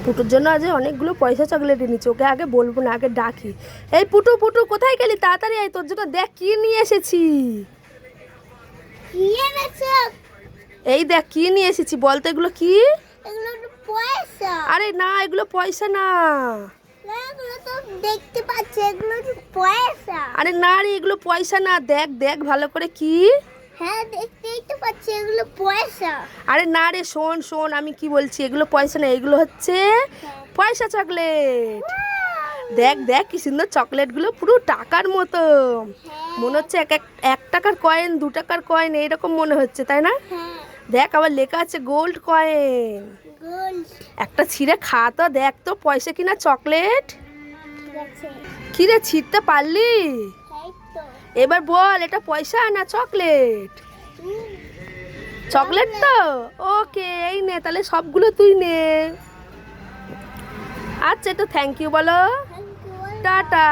পুটুর জন্য আজ অনেকগুলো পয়সা চকলেট এনেছি, ওকে আগে বলবো না, আগে ডাকি। এই পুটু পুটু কোথায় গেলি, তাড়াতাড়ি আয়, তোর জন্য দেখ কি নিয়ে এসেছি। এই দেখ কি নিয়ে এসেছি, বলতো এগুলো কি? পয়সা। আরে না, এগুলো পয়সা না। এগুলো তো দেখতে পাচ্ছি, এগুলো তো পয়সা। আরে না রে, এগুলো পয়সা না, দেখ দেখ ভালো করে কি। হ্যাঁ দেখতেই তো পাচ্ছি এগুলো পয়সা। আরে না রে, শোন শোন আমি কি বলছি, এগুলো পয়সা না, এগুলো হচ্ছে পয়সা চকলেট। দেখ দেখ কি সুন্দর চকলেটগুলো, পুরো টাকার মতো মনে হচ্ছে, এক টাকার কয়েন, 2 টাকার কয়েন এইরকম মনে হচ্ছে, তাই না? দেখ আবার লেখা আছে গোল্ড কয়েন। একটা ছিঁড়ে খা তো, দেখ তো পয়সা কিনা চকলেট। কি রে, ছিঁড়তে পারলি? এবার বল এটা পয়সা না চকলেট? চকলেট তো। ওকে, এই নে তাহলে সবগুলো তুই নে। আচ্ছা, তো থ্যাংক ইউ বলো, টাটা।